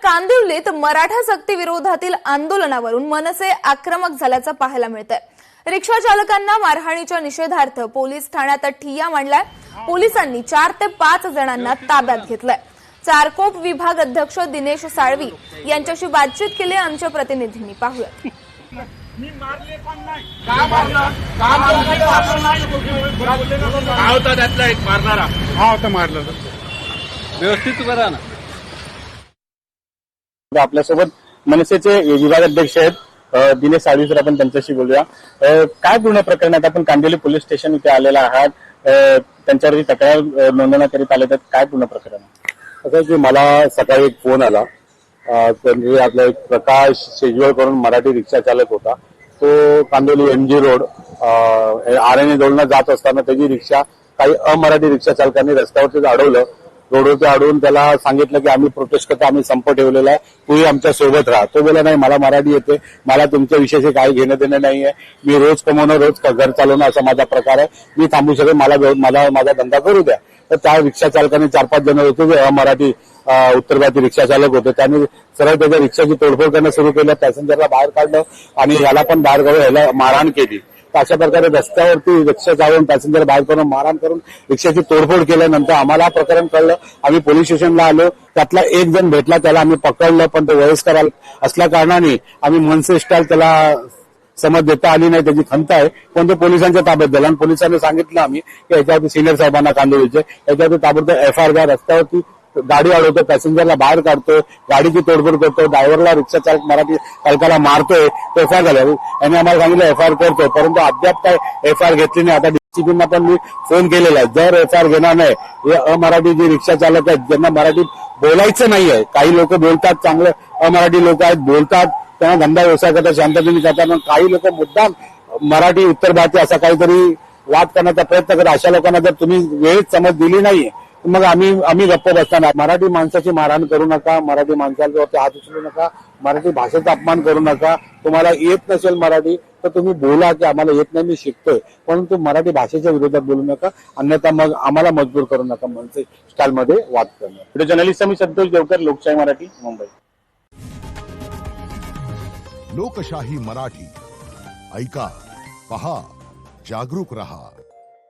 कांदिवलीत मराठा सक्ती विरोधातील आंदोलनावरून मनसे आक्रमक झाल्याचं पाहायला मिळतंय। रिक्षा चालकांना मारहाणीच्या निषेधार्थ पोलीस ठाण्यात ठिय्या मांडलाय। पोलिसांनी 4 ते 5 जणांना ताब्यात घेतलंय। चारकोप विभाग अध्यक्ष दिनेश साळवी यांच्याशी बातचीत केली आमच्या प्रतिनिधींनी। पाहूया। मी मारले पण नाही का मारला का होता त्यातला एक मारणारा हा होता मारला व्यवस्थित उभा राहा ना। आपल्यासोबत मनसेचे विभाग अध्यक्ष आहेत दिनेश साळवी सर, आपण त्यांच्याशी बोलूया। काय पूर्ण प्रकरणात आपण कांदिवली पोलीस स्टेशन इथे आलेला आहात, त्यांच्यावरती तक्रार नोंदवण्याकरिता आले तर काय पूर्ण प्रकरण? असं की मला सकाळी एक फोन आला, म्हणजे आपला एक प्रकाश शेजवळ करून मराठी रिक्षा चालक होता। तो कांदिवली MG रोड RNA जवळनं जात असताना त्याची रिक्षा काही अमराठी रिक्षा चालकांनी रस्त्यावरतीच अडवलं। रोडवरती अडवून त्याला सांगितलं की आम्ही प्रोटेस्ट करतो, आम्ही संप ठेवलेला आहे, तूही आमच्या सोबत राहा। तो बोला नाही, मला मराठी येते, मला तुमच्या विषयाशी काही घेणं देणं नाहीये, मी रोज कमवणं रोज घर चालवणं असा माझा प्रकार आहे, मी थांबू शकेन, मला माझा धंदा करू द्या। तर त्या रिक्षा चालकांनी 4-5 जण होते जे अमराठी उत्तर भारतीय रिक्षा चालक होते, त्यांनी सरळ त्याच्या रिक्षाची तोडफोड करणं सुरू केलं, पॅसेंजरला बाहेर काढलं आणि याला पण बाहेर काढून याला मारहाण केली। अशा प्रकारे रस्त्यावरती रिक्षा चालवून पॅसेंजर बाहेर करून मारहाण करून रिक्षाची तोडफोड केल्यानंतर आम्हाला प्रकरण कळलं। आम्ही पोलीस स्टेशनला आलो, त्यातला एक जण भेटला, त्याला आम्ही पकडलं, पण तो वयस्कर असल्या कारणाने आम्ही मनसे स्टाईल त्याला समज देता आली नाही, त्याची खंत आहे, पण तो पोलिसांच्या ताब्यात दिला आणि पोलिसांनी सांगितलं आम्ही की याच्यावरती सिनियर साहेबांना कांदिवलीचे याच्यावरती ताबडतोब FIR घ्या। रस्त्यावरती गाडी अडवतो, पॅसेंजरला बाहेर काढतोय, गाडीची तोडफोड करतो, ड्रायव्हरला रिक्षा चालक मराठी चालकाला मारतोय, तो FIR झाला। यांनी आम्हाला सांगितलं FIR करतोय, परंतु अद्याप काय FIR घेतली नाही। आता DCPना पण मी फोन केलेला आहे, जर FIR घेणार नाही, हे अमराठी जी रिक्षा चालक आहेत ज्यांना मराठीत बोलायचं नाहीये, काही लोक बोलतात, चांगले अमराठी लोक आहेत, बोलतात, त्यांना धंदा व्यवसाय करतात, शांततेने करतात, पण काही लोक मुद्दाम मराठी उत्तर भारतीय असा काहीतरी वाद करण्याचा प्रयत्न करतात। अशा लोकांना जर तुम्ही वेळेत समज दिली नाहीये मग आम्ही गप्प बसताना। मराठी माणसाची मारहाण करू नका, मराठी माणसावरती हात उचलू नका, मराठी भाषेचा अपमान करू नका। तुम्हाला येत नसेल मराठी तर तुम्ही बोला की आम्हाला येत नाही, मी शिकतोय, परंतु मराठी भाषेच्या विरोधात बोलू नका, अन्यथा मग आम्हाला मजबूर करू नका मनसे स्टाईलमध्ये वाद करणं। व्हिडिओ जर्नलिस्ट मी संतोष देवकर, लोकशाही मराठी, मुंबई। लोकशाही मराठी ऐका, पहा, जागरूक रहा।